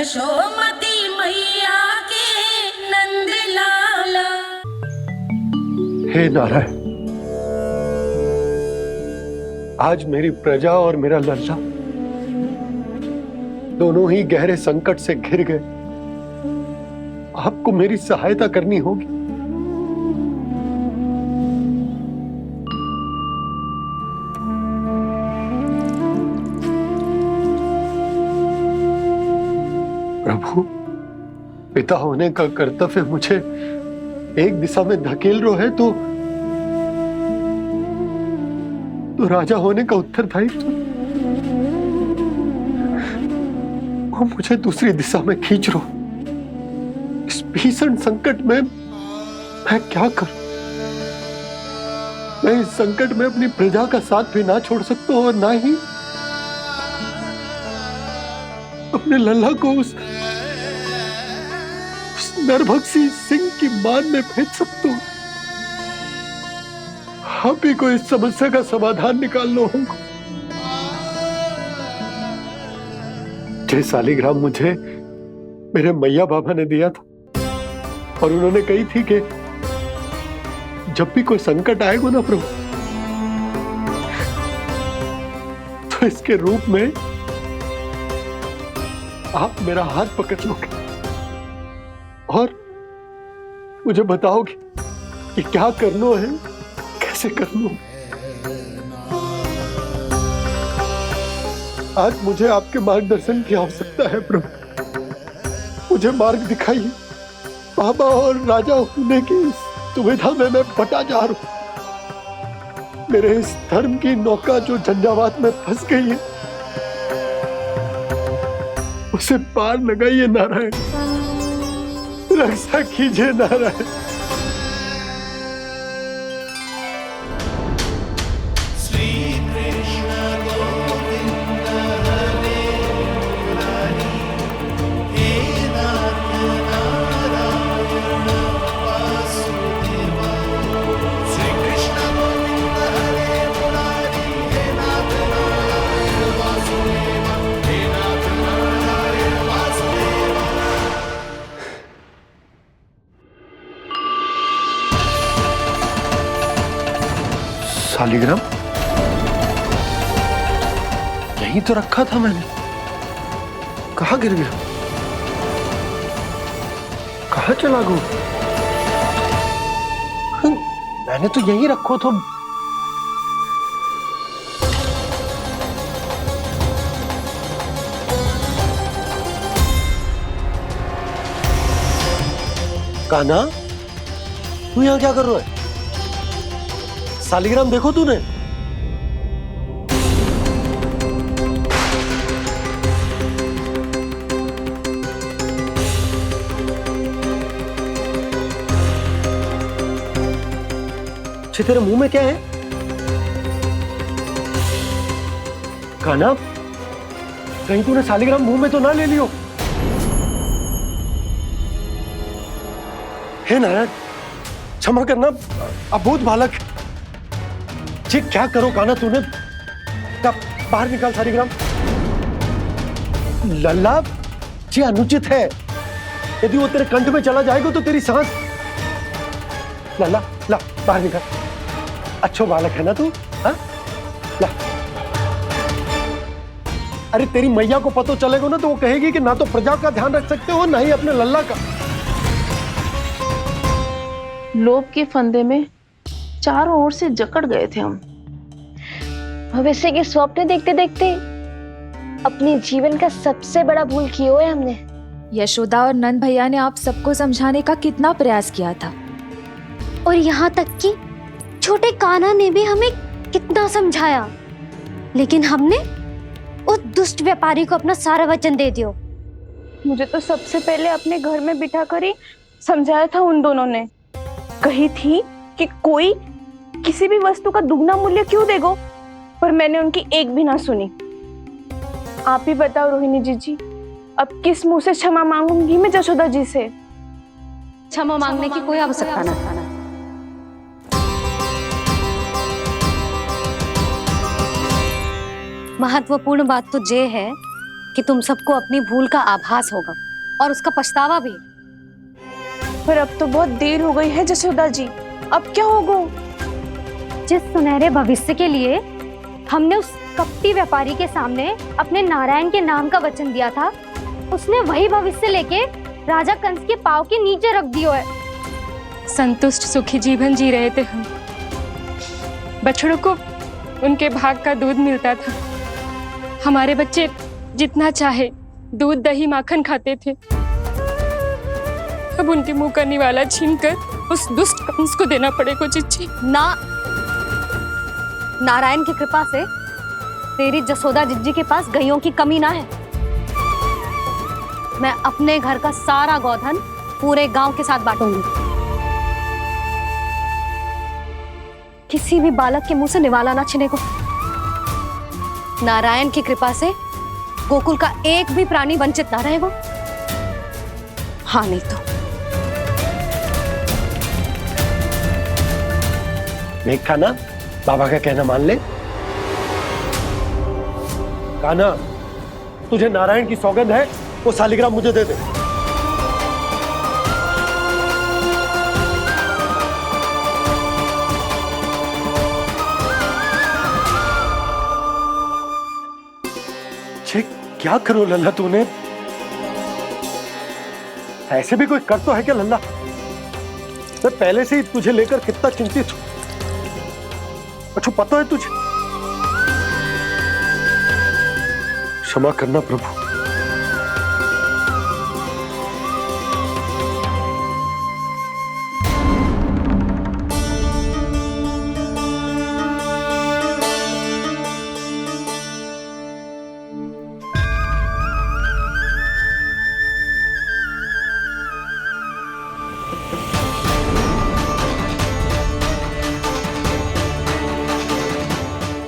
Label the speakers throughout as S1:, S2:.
S1: यशोमती मैया के नंद लाला।
S2: हे नारायण, आज मेरी प्रजा और मेरा लल्ला दोनों ही गहरे संकट से घिर गए। आपको मेरी सहायता करनी होगी। प्रभु, पिता होने का कर्तव्य मुझे एक दिशा में धकेल रहे है तो राजा होने का उत्तरदायित्व वो मुझे दूसरी दिशा में खींच रो। इस भीषण संकट में मैं क्या करूं? मैं इस संकट में अपनी प्रजा का साथ भी ना छोड़ सकता हूं और ना ही अपने लल्ला को उस नरभक्षी सिंह की मान में भेज सकता हूं। आप ही को इस समस्या का समाधान निकालना होगा। जय शालिग्राम मुझे मेरे मैया बाबा ने दिया था और उन्होंने कही थी कि जब भी कोई संकट आएगा ना प्रभु, तो इसके रूप में आप मेरा हाथ पकड़ लोगे और मुझे बताओगे कि क्या करना है, कैसे करना है। आज मुझे आपके मार्गदर्शन की आवश्यकता है प्रभु। मुझे मार्ग दिखाइए। बाबा और राजा होने की सुविधा में मैं बटा जा रहा हूं। मेरे इस धर्म की नौका जो झंझावात में फंस गई है, उसे पार लगाइए नारायण। रक्षा कीजिए नारायण। शालिग्राम यहीं तो रखा था मैंने। कहाँ गिर गया? कहाँ चला गया? मैंने तो यहीं रखो था। कान्हा, तू यहाँ क्या कर रहा है? शालिग्राम देखो तूने? तेरे मुंह में क्या है? कान्हा, कहीं तूने शालिग्राम मुंह में तो ना ले लियो? हे नारायण, क्षमा करना, अबोध बालक। जी क्या करो कान्हा तूने? बाहर निकाल शालिग्राम। लल्ला, जी अनुचित है। यदि वो तेरे कंठ में चला जाएगा तो तेरी सांस। लल्ला, ला बाहर निकाल। अच्छो बालक है ना तू? हाँ? ला। अरे तेरी मैया को पता चलेगा ना तो वो कहेगी कि ना तो प्रजा का ध्यान रख सकते हो ना ही अपने लल्ला का।
S3: लोभ के फंदे में चारों ओर से जकड़ गए थे हम।
S4: भविष्य के स्वप्न देखते देखते अपने जीवन का सबसे बड़ा भूल किया है हमने।
S5: यशोदा और नंद भैया ने आप सबको समझाने का कितना प्रयास किया था,
S4: और यहाँ तक कि छोटे कान्हा ने भी हमें कितना समझाया, लेकिन हमने उस दुष्ट व्यापारी को अपना सारा वचन दे दिया।
S3: मुझे तो सबसे पहले अपने घर में बिठा कर ही समझाया था उन दोनों ने। कही थी कि कोई किसी भी वस्तु का दुगना मूल्य क्यों देगा, पर मैंने उनकी एक भी ना सुनी। आप ही बताओ रोहिणी जी, अब किस मुंह से क्षमा मांगूंगी मैं जशोदा जी से?
S4: क्षमा मांगने की कोई आवश्यकता ना था। महत्वपूर्ण बात तो ये है
S6: कि तुम सबको अपनी भूल का आभास होगा और उसका पछतावा भी।
S3: पर अब तो बहुत देर हो गई है जसोदा जी, अब क्या होगा?
S4: जिस सुनहरे भविष्य के लिए हमने उस कपटी व्यापारी के सामने अपने नारायण के नाम का वचन दिया था, उसने वही भविष्य लेके राजा कंस के पांव के नीचे रख दियो है।
S7: संतुष्ट सुखी जीवन जी रहे थे हम। बछड़ों को उनके भाग का दूध मिलता था। हमारे बच्चे जितना चाहे दूध दही माखन खाते थे। अब उनके मुंह का निवाला छीनकर उस दुष्ट कंस को देना पड़ेगा चिच्ची।
S6: ना, नारायण की कृपा से तेरी जसोदा जिज्जी के पास गैयों की कमी ना है। मैं अपने घर का सारा गोधन पूरे गांव के साथ बांटूंगी। किसी भी बालक के मुंह से निवाला ना छिने को। नारायण की कृपा से गोकुल का एक भी प्राणी वंचित ना रहेगा। हाँ नहीं तो
S2: देख कान्हा, बाबा का कहना मान ले। कान्हा, तुझे नारायण की सौगंध है, वो शालिग्राम मुझे दे दे। क्या करो लल्ला तूने? ऐसे भी कोई कर तो है क्या लल्ला? मैं पहले से ही तुझे लेकर कितना चिंतित हूं। अच्छा पता है तुझे? क्षमा करना प्रभु।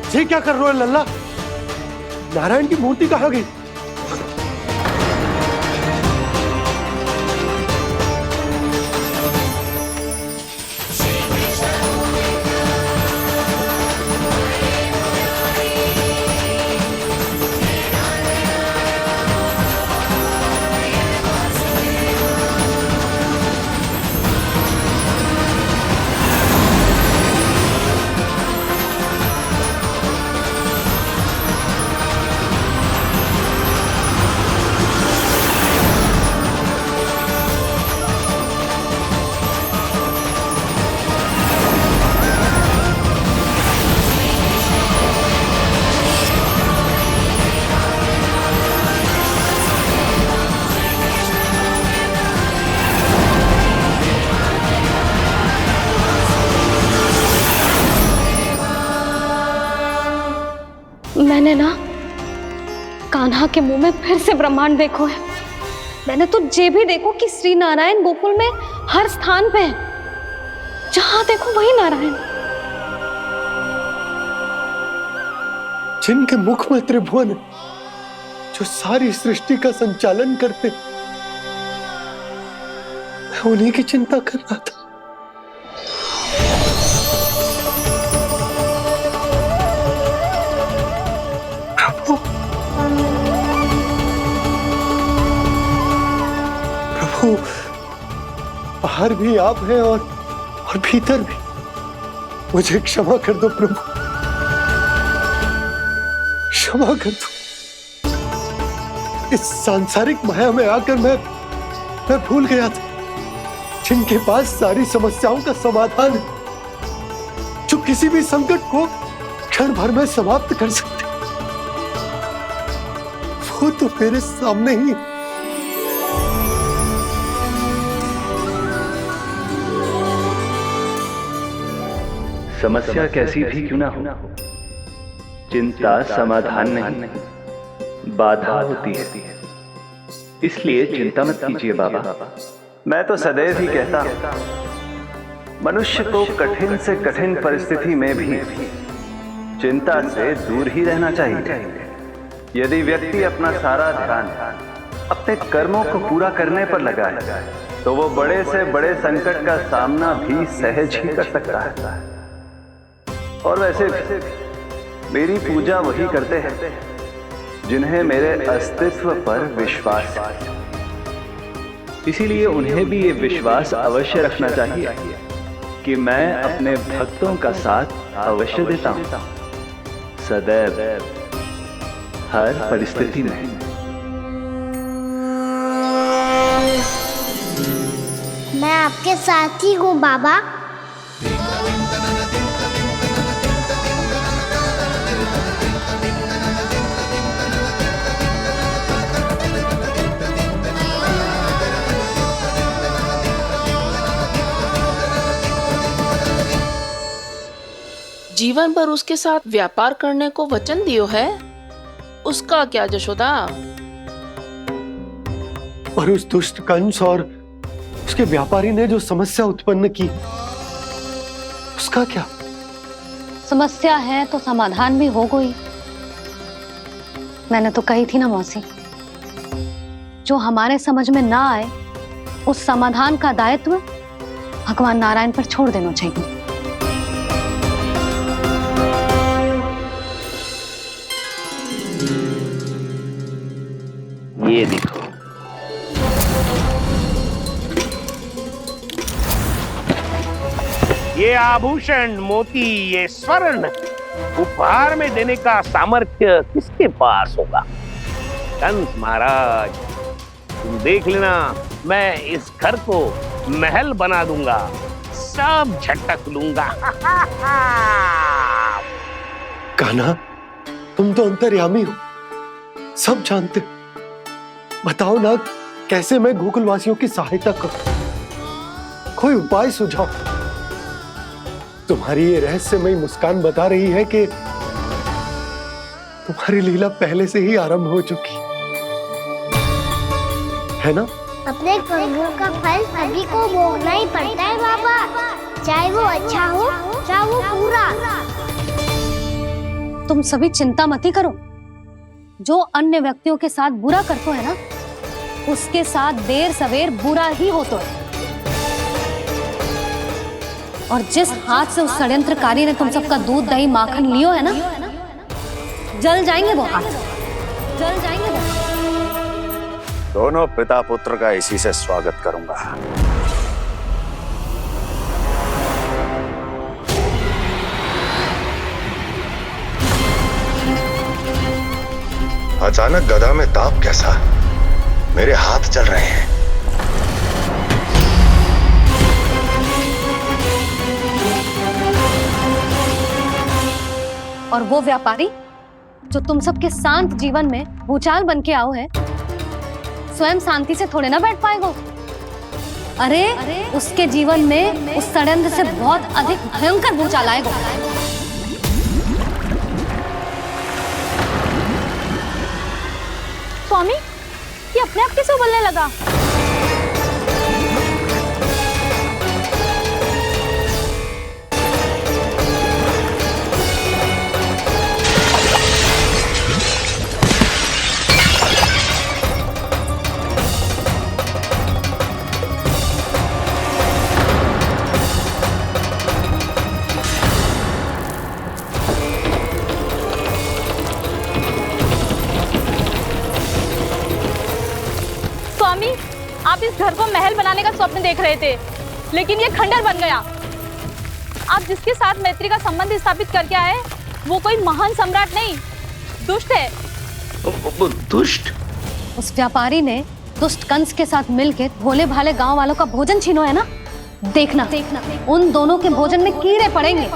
S2: ये क्या कर रहे हो लल्ला? नारायण की मूर्ति कहाँ गई?
S6: मैंने ना कान्हा के मुंह में फिर से ब्रह्मांड देखो है। मैंने तो ये भी देखो कि श्री नारायण गोकुल में हर स्थान पे है। जहां देखो वही नारायण।
S2: जिनके मुख में त्रिभुवन है, जो सारी सृष्टि का संचालन करते, मैं उन्हीं की चिंता कर रहा था। प्रभु, बाहर भी आप हैं और भीतर भी। मुझे क्षमा कर दो प्रभु, क्षमा कर दो। इस सांसारिक माया में आकर मैं भूल गया था, जिनके पास सारी समस्याओं का समाधान है, जो किसी भी संकट को क्षण भर में समाप्त कर सकते, वो तो मेरे सामने ही।
S8: समस्या कैसी भी क्यों ना हो, चिंता समाधान नहीं, बाधा होती है। इसलिए चिंता मत कीजिए बाबा। मैं तो सदैव ही कहता हूं, मनुष्य को कठिन से कठिन परिस्थिति में भी चिंता से दूर ही रहना चाहिए। यदि व्यक्ति अपना सारा ध्यान अपने कर्मों को पूरा करने पर लगाए, तो वो बड़े से बड़े संकट का सामना भी सहज ही कर सकता है। और वैसे भी मेरी पूजा वही करते हैं जिन्हें मेरे अस्तित्व पर विश्वास है। इसीलिए उन्हें भी ये विश्वास अवश्य रखना चाहिए कि मैं अपने भक्तों का साथ अवश्य देता हूं, सदैव, हर परिस्थिति में।
S9: मैं आपके साथ ही हूँ बाबा।
S1: जीवन भर उसके साथ व्यापार करने को वचन दियो है, उसका क्या यशोदा?
S2: और उस दुष्ट कंस और उसके व्यापारी ने जो समस्या उत्पन्न की, उसका क्या?
S6: समस्या है तो समाधान भी हो गई। मैंने तो कही थी ना मौसी, जो हमारे समझ में ना आए उस समाधान का दायित्व भगवान नारायण पर छोड़ देना चाहिए।
S8: ये देखो,
S10: ये आभूषण, मोती, ये स्वर्ण उपहार में देने का सामर्थ्य किसके पास होगा? कंस महाराज, तुम देख लेना, मैं इस घर को महल बना दूंगा, सब झटक लूंगा।
S2: कान्हा, तुम तो अंतर्यामी हो, सब जानते हो। बताओ ना, कैसे मैं गोकुलवासियों की सहायता करूं? कोई उपाय सुझाओ। तुम्हारी ये रहस्यमयी मुस्कान बता रही है कि तुम्हारी लीला पहले से ही आरंभ हो चुकी है ना?
S9: अपने कर्मों का फल सभी को भोगना ही पड़ता है बाबा, चाहे वो अच्छा हो चाहे वो बुरा।
S6: तुम सभी चिंता मत करो। जो अन्य व्यक्तियों के साथ बुरा करते है ना, उसके साथ देर सवेर बुरा ही होता है। और जिस हाथ से उस षड्यंत्रकारी ने तुम सबका दूध दही माखन लियो है ना, जल जाएंगे वो हाथ, जल जाएंगे वो।
S11: दोनों पिता पुत्र का इसी से स्वागत करूंगा। अचानक गदा में ताप कैसा? मेरे हाथ चल रहे हैं।
S6: और वो व्यापारी जो तुम सबके शांत जीवन में भूचाल बन के आओ है, स्वयं शांति से थोड़े ना बैठ पाएगा। अरे उसके जीवन में उस षड्यंत्र से बहुत अधिक भयंकर भूचाल आएगा।
S3: स्वामी, ये अपने आप कैसे उबलने लगा? स्वामी, आप इस घर को महल बनाने का स्वप्न देख रहे थे, लेकिन ये खंडर बन गया। आप जिसके साथ मैत्री का संबंध स्थापित करके आए, वो कोई महान सम्राट नहीं, दुष्ट है।
S10: दुष्ट?
S6: उस व्यापारी ने दुष्ट कंस के साथ मिलकर भोले भाले गांव वालों का भोजन छीनो है ना, देखना उन दोनों के भोजन में कीड़े पड़ेंगे।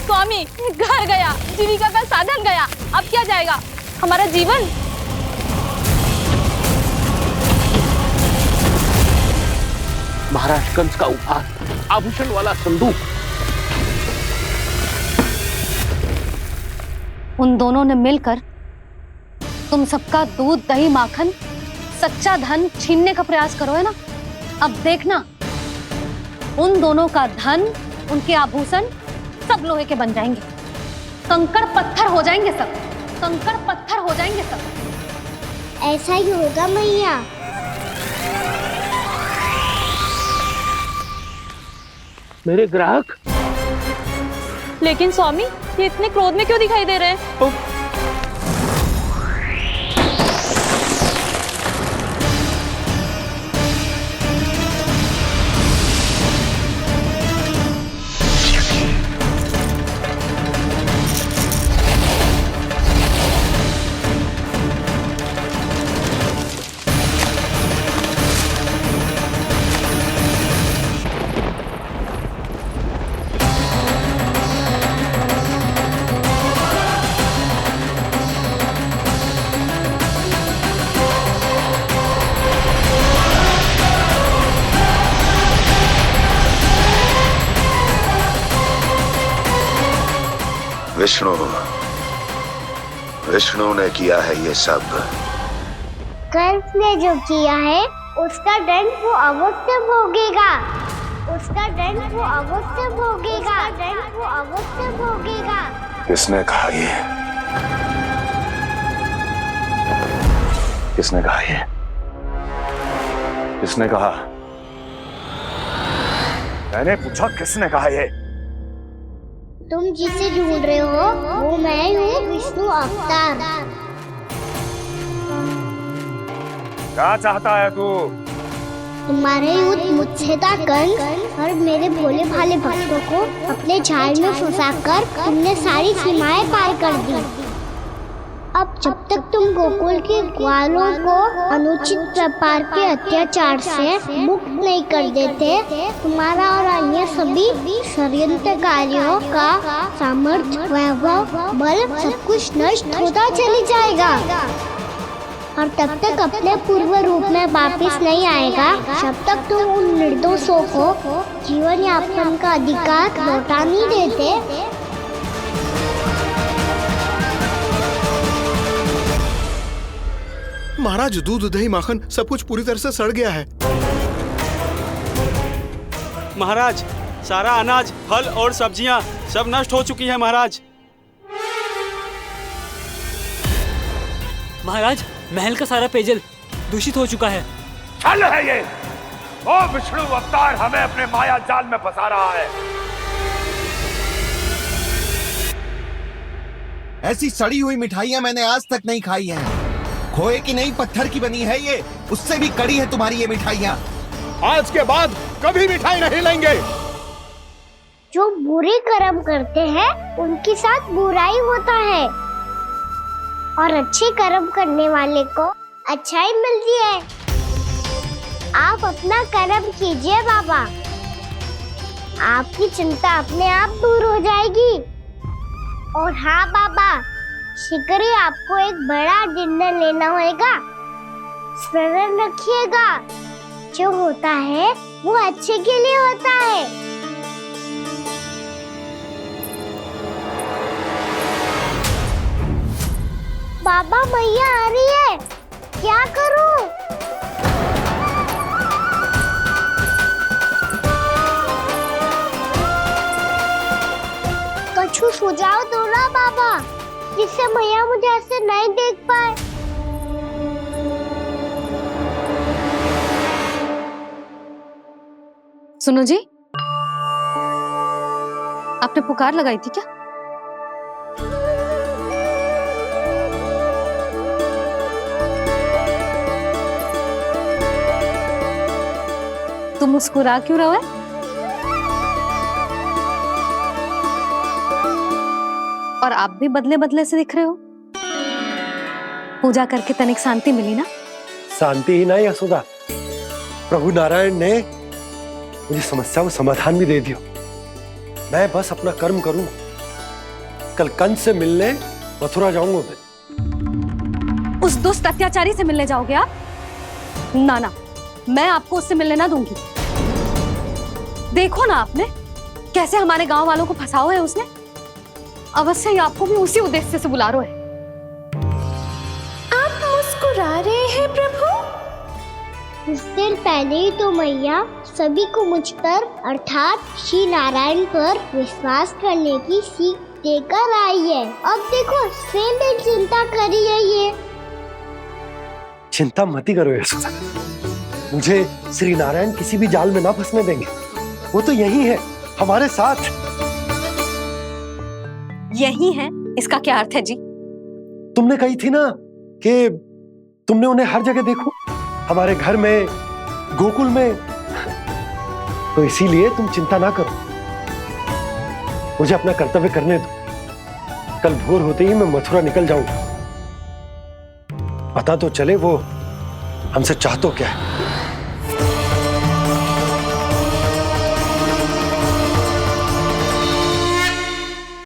S3: स्वामी, घर गया, जीविका का साधन गया, अब क्या जाएगा हमारा जीवन?
S10: महाराज कंस का उपहार, आभूषण वाला संदूक,
S6: उन दोनों ने मिलकर तुम सबका दूध दही माखन सच्चा धन छीनने का प्रयास करो, है ना? अब देखना, उन दोनों का धन, उनके आभूषण सब लोहे के बन जाएंगे, कंकड़ पत्थर हो जाएंगे सब, कंकड़ पत्थर हो जाएंगे सब।
S9: ऐसा ही होगा मैया।
S10: मेरे ग्राहक।
S3: लेकिन स्वामी, ये इतने क्रोध में क्यों दिखाई दे रहे हैं?
S11: विष्णु, विष्णु ने किया है ये सब।
S9: कंस ने जो किया है उसका दंड वो अवश्य भोगेगा, उसका दंड वो अवश्य भोगेगा, दंड वो अवश्य भोगेगा।
S11: किसने कहा ये? किसने कहा ये? किसने कहा? मैंने पूछा किसने कहा ये?
S9: तुम जिसे ढूंढ रहे हो वो मैं हूँ, विष्णु अवतार।
S11: क्या चाहता है तू?
S9: तुम्हारे युद्ध मुझसे था कंस, और मेरे भोले भाले भक्तों को अपने जाल में फंसाकर तुमने सारी सीमाएं पार कर दी। अब जब तक तुम गोकुल के ग्वालों को अनुचित प्रकार के अत्याचार से मुक्त नहीं कर देते, तुम्हारा और अन्य सभी षड्यंत्रकारियों का सामर्थ्य, वैभव, बल सब कुछ नष्ट होता चली जाएगा, और तब तक अपने पूर्व रूप में वापस नहीं आएगा जब तक तुम उन निर्दोषों को जीवन यापन का अधिकार लौटा नहीं देते।
S2: महाराज, दूध दही माखन सब कुछ पूरी तरह से सड़ गया है।
S12: महाराज, सारा अनाज, फल और सब्जियां सब नष्ट हो चुकी हैं महाराज।
S13: महाराज, महल का सारा पेयजल दूषित हो चुका है।
S11: छल है ये। ओ विष्णु अवतार हमें अपने माया जाल में फंसा रहा है।
S14: ऐसी सड़ी हुई मिठाइयां मैंने आज तक नहीं खाई हैं। खोए की नहीं, पत्थर की बनी है ये, उससे भी कड़ी है तुम्हारी ये मिठाइयां।
S2: आज के बाद कभी मिठाई नहीं लेंगे।
S9: जो बुरे कर्म करते हैं उनके साथ बुराई होता है, और अच्छे कर्म करने वाले को अच्छाई मिलती है। आप अपना कर्म कीजिए बाबा, आपकी चिंता अपने आप दूर हो जाएगी। और हाँ बाबा, शीघ्र ही आपको एक बड़ा निर्णय लेना होगा। स्मरण रखिएगा, जो होता है वो अच्छे के लिए होता है। बाबा, मैया आ रही है, क्या करूं? कुछ सुझाव दो ना बाबा, जिससे मैया मुझे ऐसे नहीं देख पाए।
S6: सुनो जी, आपने पुकार लगाई थी क्या? तुम मुस्कुरा क्यों रहे हो? और आप भी बदले बदले से दिख रहे हो। पूजा करके तनिक शांति मिली ना?
S2: शांति ही नहीं यशोदा, प्रभु नारायण ने मुझे समस्या को समाधान भी दे दिया। मैं बस अपना कर्म करूं। कल कंस से मिलने मथुरा जाऊंगा मैं।
S6: उस दुष्ट अत्याचारी से मिलने जाओगे आप? ना ना, मैं आपको उससे मिलने ना दूंगी। देखो ना आपने कैसे हमारे गांव वालों को फंसाओ है उसने। अवश्य ही आपको भी उसी उद्देश्य से बुला रहे हैं।
S9: आप मुस्कुरा रहे हैं प्रभु? कुछ देर पहले ही तो मैया सभी को मुझ पर अर्थात श्री नारायण पर विश्वास करने की सीख देकर आई है। अब देखो स्वयं भी चिंता करी है ये।
S2: चिंता मत ही करो यशोदा, मुझे श्री नारायण किसी भी जाल में ना फंसने देंगे। वो तो यही है हमारे साथ।
S6: यही है, इसका क्या अर्थ है जी?
S2: तुमने कही थी ना कि तुमने उन्हें हर जगह देखो, हमारे घर में, गोकुल में, तो इसीलिए तुम चिंता ना करो, मुझे अपना कर्तव्य करने दो। कल भोर होते ही मैं मथुरा निकल जाऊंगा। पता तो चले वो हमसे चाहतो क्या है।